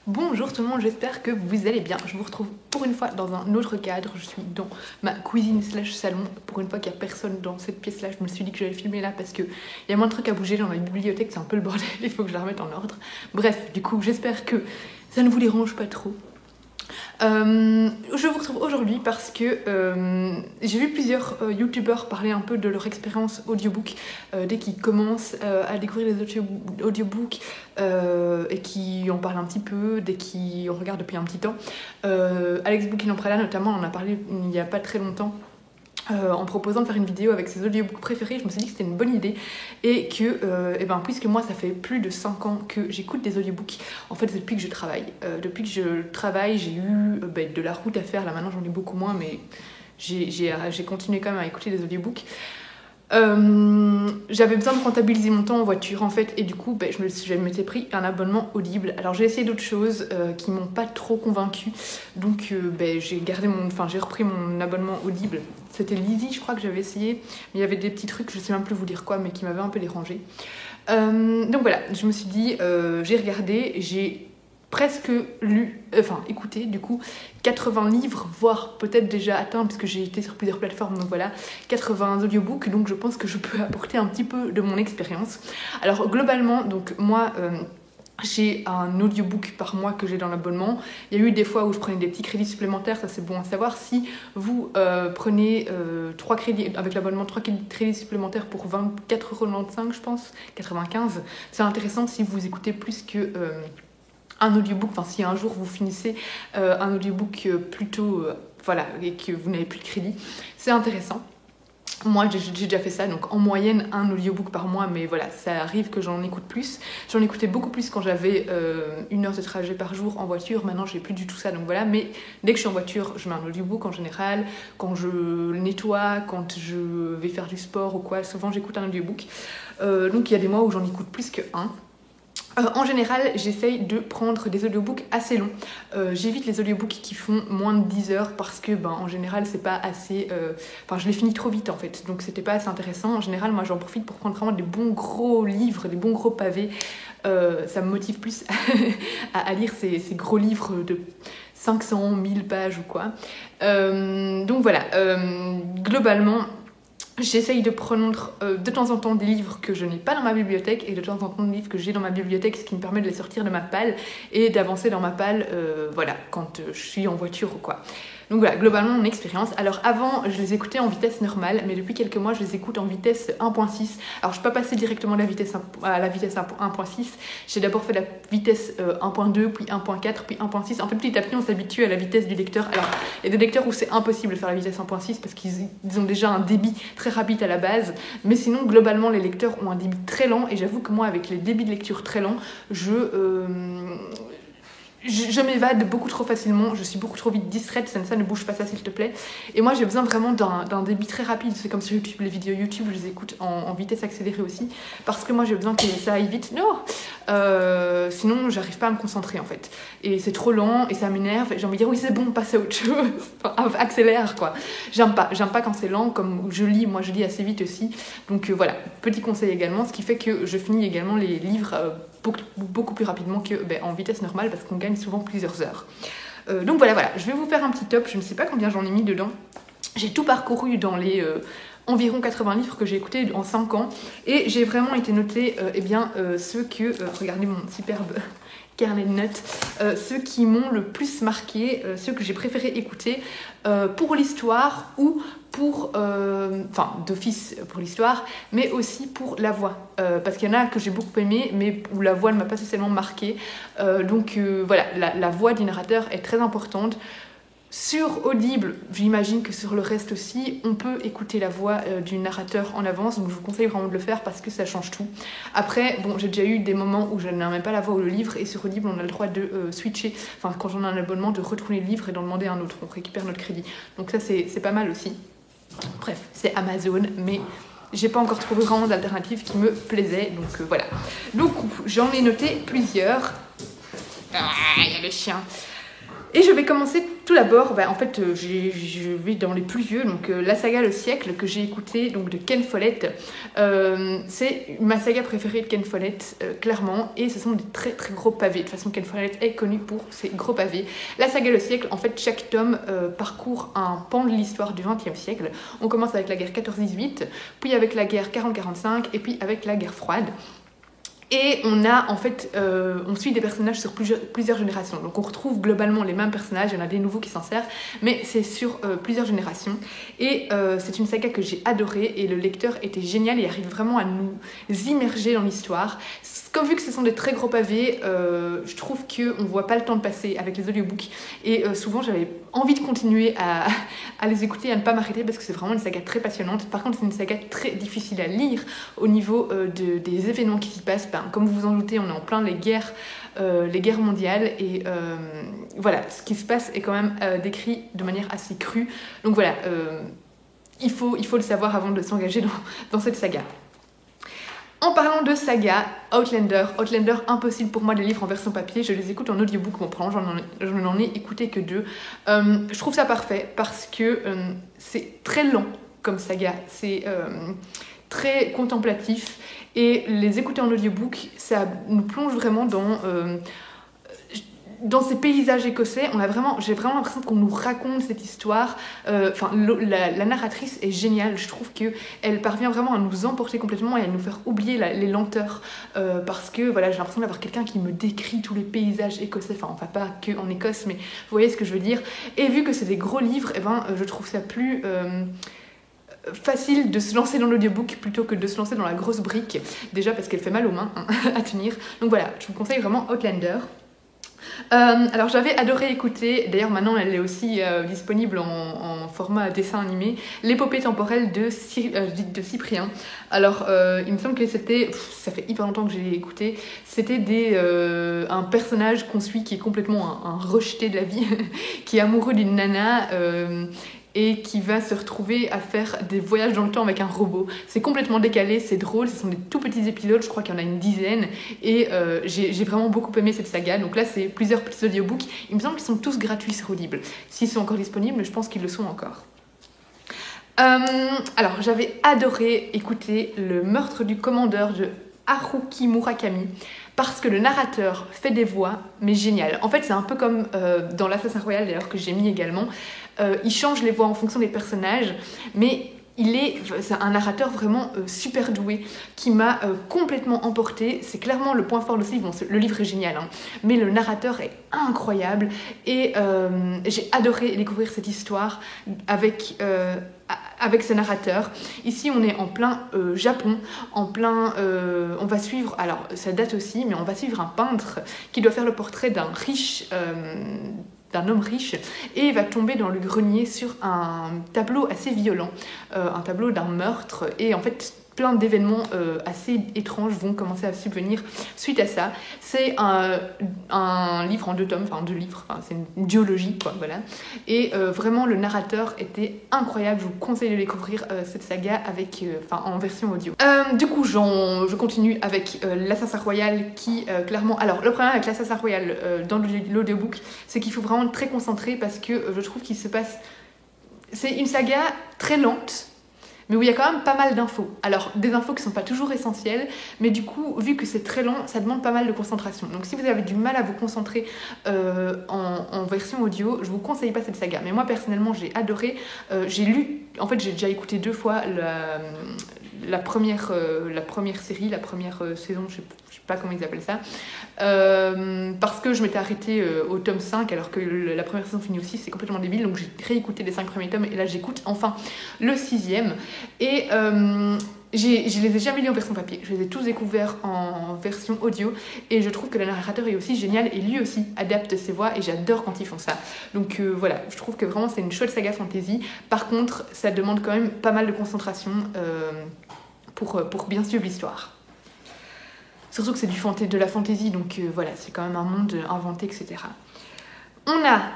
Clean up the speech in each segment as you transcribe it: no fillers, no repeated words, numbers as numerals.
Bonjour tout le monde, j'espère que vous allez bien. Je vous retrouve pour une fois dans un autre cadre. Je suis dans ma cuisine slash salon. Pour une fois qu'il n'y a personne dans cette pièce-là, je me suis dit que j'allais filmer là parce qu'il y a moins de trucs à bouger dans ma bibliothèque. C'est un peu le bordel, il faut que je la remette en ordre. Bref, du coup, j'espère que ça ne vous dérange pas trop. Je vous retrouve aujourd'hui parce que j'ai vu plusieurs youtubeurs parler un peu de leur expérience audiobook dès qu'ils commencent à découvrir les audiobooks et qui en parlent un petit peu, dès qu'ils regardent depuis un petit temps. Alex Bouquin-Prada notamment en a parlé il n'y a pas très longtemps. En proposant de faire une vidéo avec ses audiobooks préférés, je me suis dit que c'était une bonne idée et que, puisque moi ça fait plus de 5 ans que j'écoute des audiobooks, en fait depuis que je travaille. Depuis que je travaille, j'ai eu de la route à faire, là maintenant j'en ai beaucoup moins, mais j'ai continué quand même à écouter des audiobooks. J'avais besoin de rentabiliser mon temps en voiture en fait et du coup je m'étais pris un abonnement Audible. Alors j'ai essayé d'autres choses qui m'ont pas trop convaincue, donc j'ai repris mon abonnement Audible. C'était Lizzie je crois que j'avais essayé, mais il y avait des petits trucs, je sais même plus vous dire quoi, mais qui m'avaient un peu dérangé. Donc voilà, je me suis dit, j'ai regardé, j'ai presque écouté du coup 80 livres, voire peut-être déjà atteint puisque j'ai été sur plusieurs plateformes, donc voilà, 80 audiobooks, donc je pense que je peux apporter un petit peu de mon expérience. Alors globalement, donc moi j'ai un audiobook par mois que j'ai dans l'abonnement. Il y a eu des fois où je prenais des petits crédits supplémentaires, ça c'est bon à savoir. Si vous prenez 3 crédits, avec l'abonnement 3 crédits supplémentaires pour 24,95€ je pense, 95, c'est intéressant si vous écoutez plus que un audiobook, enfin si un jour vous finissez un audiobook plutôt et que vous n'avez plus de crédit, c'est intéressant. Moi j'ai déjà fait ça, donc en moyenne un audiobook par mois, mais voilà, ça arrive que j'en écoute plus. J'en écoutais beaucoup plus quand j'avais 1 heure de trajet par jour en voiture, maintenant j'ai plus du tout ça, donc voilà. Mais dès que je suis en voiture, je mets un audiobook en général, quand je nettoie, quand je vais faire du sport ou quoi, souvent j'écoute un audiobook. Donc il y a des mois où j'en écoute plus que un. En général, j'essaye de prendre des audiobooks assez longs. J'évite les audiobooks qui font moins de 10 heures parce que, en général, c'est pas assez... je les finis trop vite, en fait. Donc, c'était pas assez intéressant. En général, moi, j'en profite pour prendre vraiment des bons gros livres, des bons gros pavés. Ça me motive plus à lire ces gros livres de 500, 1000 pages ou quoi. Donc, voilà. Globalement... J'essaye de prendre de temps en temps des livres que je n'ai pas dans ma bibliothèque et de temps en temps des livres que j'ai dans ma bibliothèque, ce qui me permet de les sortir de ma palle et d'avancer dans ma palle quand je suis en voiture ou quoi. Donc voilà, globalement mon expérience. Alors avant, je les écoutais en vitesse normale, mais depuis quelques mois, je les écoute en vitesse 1.6. Alors je ne suis pas passée directement à la vitesse 1.6. J'ai d'abord fait la vitesse 1.2, puis 1.4, puis 1.6. En fait, petit à petit, on s'habitue à la vitesse du lecteur. Alors, il y a des lecteurs où c'est impossible de faire la vitesse 1.6 parce qu'ils ont déjà un débit très rapide à la base. Mais sinon, globalement, les lecteurs ont un débit très lent. Et j'avoue que moi, avec les débits de lecture très lents, je m'évade beaucoup trop facilement, je suis beaucoup trop vite distraite, ça ne bouge pas ça s'il te plaît. Et moi j'ai besoin vraiment d'un débit très rapide, c'est comme sur YouTube, les vidéos YouTube, je les écoute en vitesse accélérée aussi, parce que moi j'ai besoin que ça aille vite, sinon j'arrive pas à me concentrer en fait. Et c'est trop lent et ça m'énerve, et j'ai envie de dire oui c'est bon, passe à autre chose, accélère quoi. J'aime pas quand c'est lent, comme je lis, moi je lis assez vite aussi, donc voilà, petit conseil également, ce qui fait que je finis également les livres beaucoup plus rapidement qu'en vitesse normale parce qu'on gagne souvent plusieurs heures. Donc voilà, je vais vous faire un petit top, je ne sais pas combien j'en ai mis dedans. J'ai tout parcouru dans les environ 80 livres que j'ai écoutés en 5 ans et j'ai vraiment été noter ceux que, regardez mon superbe carnet de notes, ceux qui m'ont le plus marqué, ceux que j'ai préféré écouter pour l'histoire ou pour, d'office pour l'histoire, mais aussi pour la voix, parce qu'il y en a que j'ai beaucoup aimé, mais où la voix ne m'a pas spécialement marquée. La voix du narrateur est très importante. Sur Audible, j'imagine que sur le reste aussi, on peut écouter la voix du narrateur en avance, donc je vous conseille vraiment de le faire parce que ça change tout. Après, j'ai déjà eu des moments où je n'ai même pas la voix ou le livre, et sur Audible, on a le droit de switcher, quand on a un abonnement, de retourner le livre et d'en demander un autre, on récupère notre crédit. Donc ça, c'est pas mal aussi. Bref, c'est Amazon, mais j'ai pas encore trouvé vraiment d'alternative qui me plaisait, donc voilà. Donc j'en ai noté plusieurs. Ah, il y a le chien. Et je vais commencer tout d'abord, en fait je vais dans les plus vieux, donc la saga Le Siècle que j'ai écouté donc de Ken Follett. C'est ma saga préférée de Ken Follett, clairement, et ce sont des très très gros pavés. De toute façon Ken Follett est connu pour ses gros pavés. La saga Le Siècle, en fait chaque tome parcourt un pan de l'histoire du XXe siècle. On commence avec la guerre 14-18, puis avec la guerre 40-45 et puis avec la guerre froide. Et on a en fait, on suit des personnages sur plusieurs générations. Donc on retrouve globalement les mêmes personnages, il y en a des nouveaux qui s'en servent, mais c'est sur plusieurs générations. Et c'est une saga que j'ai adorée et le lecteur était génial, il arrive vraiment à nous immerger dans l'histoire. Comme vu que ce sont des très gros pavés, je trouve qu'on ne voit pas le temps de passer avec les audiobooks. Et souvent, j'avais envie de continuer à les écouter, à ne pas m'arrêter, parce que c'est vraiment une saga très passionnante. Par contre, c'est une saga très difficile à lire au niveau des événements qui s'y passent. Comme vous vous en doutez, on est en plein les guerres mondiales. Et voilà, ce qui se passe est quand même décrit de manière assez crue. Donc voilà, il faut le savoir avant de s'engager dans cette saga. En parlant de saga, Outlander, impossible pour moi de les livres en version papier, je les écoute en audiobook, bon, je n'en ai écouté que 2. Je trouve ça parfait parce que c'est très lent comme saga, c'est très contemplatif et les écouter en audiobook, ça nous plonge vraiment dans ces paysages écossais. J'ai vraiment l'impression qu'on nous raconte cette histoire. La narratrice est géniale. Je trouve qu'elle parvient vraiment à nous emporter complètement et à nous faire oublier les lenteurs. Parce que voilà, j'ai l'impression d'avoir quelqu'un qui me décrit tous les paysages écossais. Enfin pas que en Écosse, mais vous voyez ce que je veux dire. Et vu que c'est des gros livres, je trouve ça plus facile de se lancer dans l'audiobook plutôt que de se lancer dans la grosse brique. Déjà parce qu'elle fait mal aux mains à tenir. Donc voilà, je vous conseille vraiment Outlander. Alors j'avais adoré écouter, d'ailleurs maintenant elle est aussi disponible en format dessin animé, l'épopée temporelle de Cyprien. Alors il me semble que ça fait hyper longtemps que j'ai écouté, c'était un personnage qu'on suit qui est complètement un rejeté de la vie, qui est amoureux d'une nana et qui va se retrouver à faire des voyages dans le temps avec un robot. C'est complètement décalé, c'est drôle, ce sont des tout petits épisodes, je crois qu'il y en a une dizaine, et j'ai vraiment beaucoup aimé cette saga. Donc là, c'est plusieurs petits audiobooks. Il me semble qu'ils sont tous gratuits sur Audible. S'ils sont encore disponibles, je pense qu'ils le sont encore. Alors, j'avais adoré écouter Le meurtre du commandeur de Haruki Murakami, parce que le narrateur fait des voix, mais génial. En fait, c'est un peu comme dans l'Assassin Royal, d'ailleurs, que j'ai mis également. Il change les voix en fonction des personnages, mais c'est un narrateur vraiment super doué qui m'a complètement emportée. C'est clairement le point fort de ce livre. Bon, le livre est génial, hein, mais le narrateur est incroyable et j'ai adoré découvrir cette histoire avec ce narrateur. Ici, on est en plein Japon, on va suivre, alors ça date aussi, mais on va suivre un peintre qui doit faire le portrait d'un homme riche et il va tomber dans le grenier sur un tableau assez violent, un tableau d'un meurtre, et en fait plein d'événements assez étranges vont commencer à subvenir suite à ça. C'est un livre en 2 tomes, c'est une duologie, quoi, voilà. Et vraiment, le narrateur était incroyable. Je vous conseille de découvrir cette saga en version audio. Du coup, je continue avec l'Assassin Royal qui, clairement... Alors, le problème avec l'Assassin Royal dans l'audiobook, c'est qu'il faut vraiment être très concentré parce que je trouve qu'il se passe... C'est une saga très lente, mais où il y a quand même pas mal d'infos. Alors, des infos qui ne sont pas toujours essentielles, mais du coup, vu que c'est très long, ça demande pas mal de concentration. Donc, si vous avez du mal à vous concentrer en version audio, je vous conseille pas cette saga. Mais moi, personnellement, j'ai adoré. J'ai déjà écouté 2 fois la première série, la première saison, je sais pas comment ils appellent ça, parce que je m'étais arrêtée au tome 5 alors que la première saison finit aussi, c'est complètement débile, donc j'ai réécouté les 5 premiers tomes et là j'écoute enfin le 6e et je les ai jamais lus en version papier, je les ai tous découverts en version audio et je trouve que le narrateur est aussi génial et lui aussi adapte ses voix et j'adore quand ils font ça. Donc voilà, je trouve que vraiment c'est une chouette saga fantasy. Par contre, ça demande quand même pas mal de concentration pour bien suivre l'histoire. Surtout que c'est de la fantasy, donc voilà, c'est quand même un monde inventé, etc.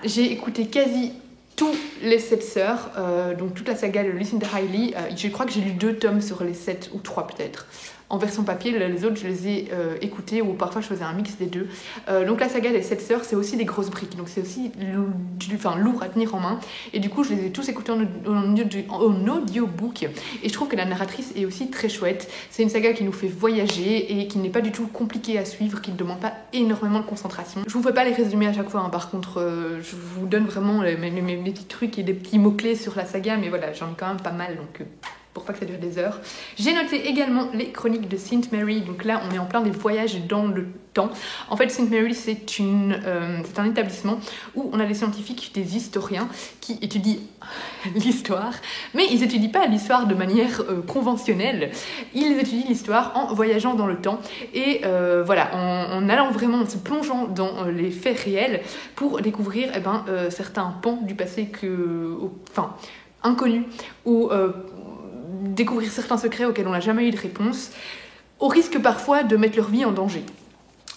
J'ai écouté quasi tous les 7 sœurs, donc toute la saga de Lucinda Riley. Je crois que j'ai lu 2 tomes sur les 7 ou 3 peut-être en version papier. Les autres, je les ai écoutés ou parfois je faisais un mix des deux. Donc la saga des 7 sœurs, c'est aussi des grosses briques, donc c'est aussi lourd à tenir en main. Et du coup, je les ai tous écoutés en audiobook. Et je trouve que la narratrice est aussi très chouette. C'est une saga qui nous fait voyager et qui n'est pas du tout compliquée à suivre, qui ne demande pas énormément de concentration. Je vous fais pas les résumer à chaque fois, hein. Par contre, je vous donne vraiment mes petits trucs et des petits mots-clés sur la saga, mais voilà, j'en ai quand même pas mal, donc pour pas que ça dure des heures. J'ai noté également les chroniques de Saint Mary, donc là on est en plein des voyages dans le temps. En fait, Saint Mary, c'est un établissement où on a des scientifiques, des historiens qui étudient l'histoire, mais ils étudient pas l'histoire de manière conventionnelle, ils étudient l'histoire en voyageant dans le temps et voilà, en allant vraiment, en se plongeant dans les faits réels pour découvrir certains pans du passé inconnus ou découvrir certains secrets auxquels on n'a jamais eu de réponse, au risque parfois de mettre leur vie en danger.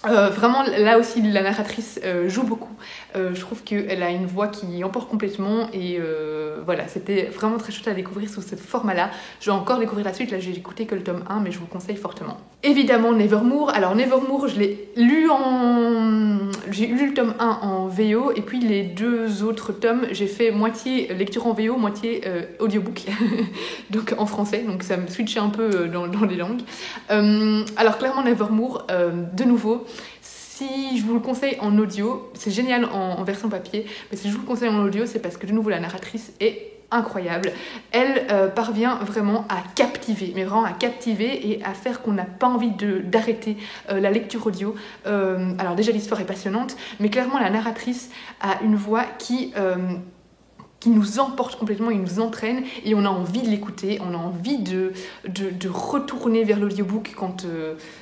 Vraiment, là aussi, la narratrice joue beaucoup. Je trouve qu'elle a une voix qui emporte complètement et voilà, c'était vraiment très chouette à découvrir sous ce format-là. Je vais encore découvrir la suite, là j'ai écouté que le tome 1, mais je vous conseille fortement. Évidemment, Nevermore. Alors Nevermore, je l'ai lu j'ai lu le tome 1 en VO et puis les 2 autres tomes, j'ai fait moitié lecture en VO, moitié audiobook, donc en français, donc ça me switchait un peu dans les langues. Alors clairement, Nevermore, de nouveau, si je vous le conseille en audio, c'est génial en version papier, mais si je vous le conseille en audio, c'est parce que de nouveau la narratrice est incroyable. Elle parvient vraiment à captiver, mais vraiment à captiver et à faire qu'on n'a pas envie d'arrêter la lecture audio. Alors déjà l'histoire est passionnante, mais clairement la narratrice a une voix qui nous emporte complètement, il nous entraîne et on a envie de l'écouter, on a envie de retourner vers l'audiobook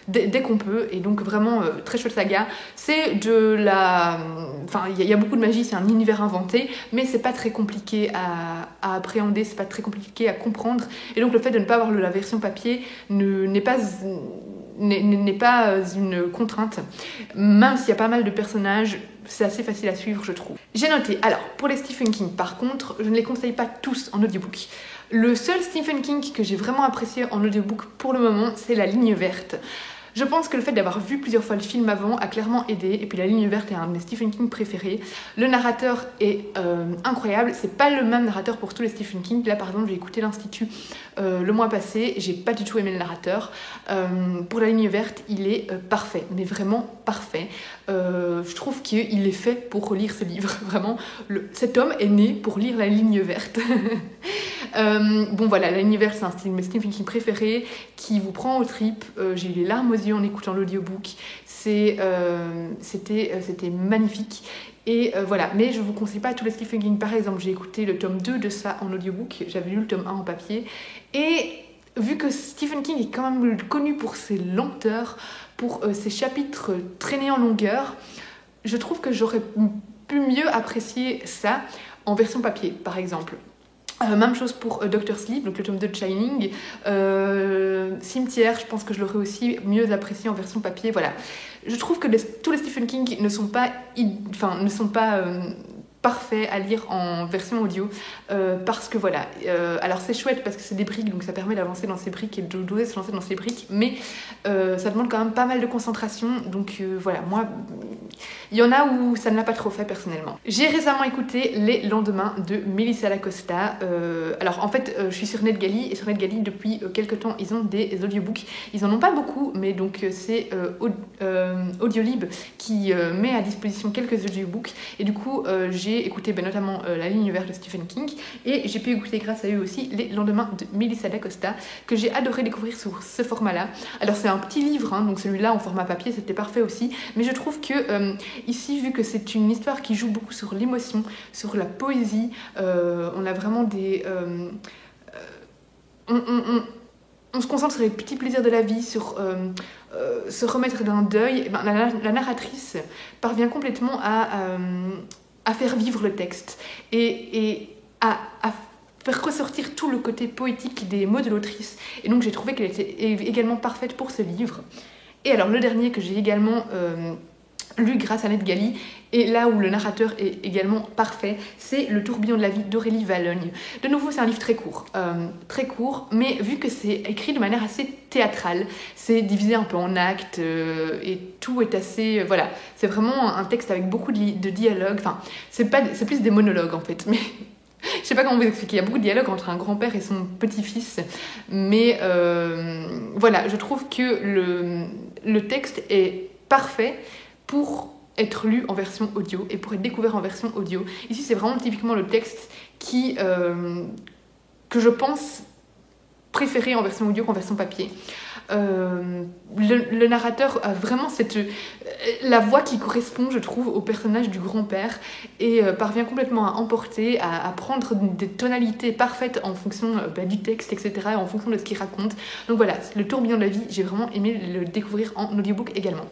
dès qu'on peut. Et donc vraiment très chouette saga. C'est il y a beaucoup de magie, c'est un univers inventé, mais c'est pas très compliqué à appréhender, c'est pas très compliqué à comprendre. Et donc le fait de ne pas avoir la version papier n'est pas une contrainte, même s'il y a pas mal de personnages, c'est assez facile à suivre, je trouve. J'ai noté, alors pour les Stephen King par contre, je ne les conseille pas tous en audiobook. Le seul Stephen King que j'ai vraiment apprécié en audiobook pour le moment, c'est La Ligne Verte. Je pense que le fait d'avoir vu plusieurs fois le film avant a clairement aidé, et puis La Ligne Verte est un de mes Stephen King préférés. Le narrateur est incroyable, c'est pas le même narrateur pour tous les Stephen King. Là par exemple j'ai écouté l'Institut le mois passé, j'ai pas du tout aimé le narrateur. Pour La Ligne Verte, il est parfait, mais vraiment parfait. Je trouve qu'il est fait pour lire ce livre, vraiment. Cet homme est né pour lire La Ligne Verte. Bon voilà, La Ligne Verte c'est un style de mes Stephen King préférés qui vous prend aux tripes. J'ai eu les larmes aux yeux en écoutant l'audiobook. C'était magnifique. Et voilà, mais je vous conseille pas tous les Stephen King. Par exemple, j'ai écouté le tome 2 de ça en audiobook, j'avais lu le tome 1 en papier, et vu que Stephen King est quand même connu pour ses lenteurs, pour ses chapitres traînés en longueur, je trouve que j'aurais pu mieux apprécier ça en version papier, par exemple. Même chose pour Dr. Sleep, donc le tome 2 de Shining. Cimetière, je pense que je l'aurais aussi mieux apprécié en version papier. Voilà. Je trouve que tous les Stephen King ne sont pas parfaits à lire en version audio parce que voilà, alors c'est chouette parce que c'est des briques, donc ça permet d'avancer dans ces briques et d'oser se lancer dans ces briques, mais ça demande quand même pas mal de concentration, donc voilà, moi il y en a où ça ne l'a pas trop fait personnellement. J'ai récemment écouté Les Lendemains de Melissa Lacosta. Alors en fait je suis sur NetGalley, et sur NetGalley depuis quelques temps ils ont des audiobooks, ils en ont pas beaucoup, mais donc c'est Audiolib qui met à disposition quelques audiobooks, et du coup j'ai écouté notamment La Ligne Verte de Stephen King, et j'ai pu écouter grâce à eux aussi Les Lendemains de Melissa Lacosta, que j'ai adoré découvrir sur ce format là. Alors c'est un petit livre, hein, donc celui-là en format papier c'était parfait aussi, mais je trouve que ici, vu que c'est une histoire qui joue beaucoup sur l'émotion, sur la poésie, on a vraiment on se concentre sur les petits plaisirs de la vie, sur se remettre d'un deuil. La narratrice parvient complètement à faire vivre le texte et à faire ressortir tout le côté poétique des mots de l'autrice. Et donc j'ai trouvé qu'elle était également parfaite pour ce livre. Et alors le dernier que j'ai également lu grâce à NetGalley, et là où le narrateur est également parfait, c'est Le tourbillon de la vie d'Aurélie Vallogne. De nouveau, c'est un livre très court, mais vu que c'est écrit de manière assez théâtrale, c'est divisé un peu en actes, et tout est assez... voilà, c'est vraiment un texte avec beaucoup de dialogue, enfin, c'est plus des monologues en fait, mais... Je sais pas comment vous expliquer, il y a beaucoup de dialogue entre un grand-père et son petit-fils, mais voilà, je trouve que le texte est parfait pour être lu en version audio et pour être découvert en version audio. Ici, c'est vraiment typiquement le texte que je pense préférer en version audio qu'en version papier. Le narrateur a vraiment la voix qui correspond, je trouve, au personnage du grand-père et parvient complètement à emporter, à prendre des tonalités parfaites en fonction du texte, etc., et en fonction de ce qu'il raconte. Donc voilà, Le tourbillon de la vie, j'ai vraiment aimé le découvrir en audiobook également.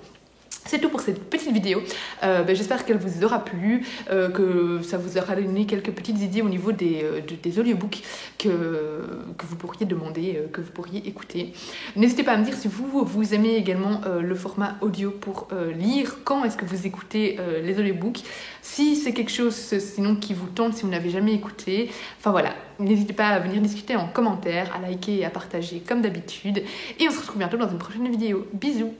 C'est tout pour cette petite vidéo, j'espère qu'elle vous aura plu, que ça vous aura donné quelques petites idées au niveau des audiobooks que vous pourriez demander, que vous pourriez écouter. N'hésitez pas à me dire si vous aimez également le format audio pour lire, quand est-ce que vous écoutez les audiobooks, si c'est quelque chose sinon qui vous tente, si vous n'avez jamais écouté, enfin voilà. N'hésitez pas à venir discuter en commentaire, à liker et à partager comme d'habitude, et on se retrouve bientôt dans une prochaine vidéo. Bisous!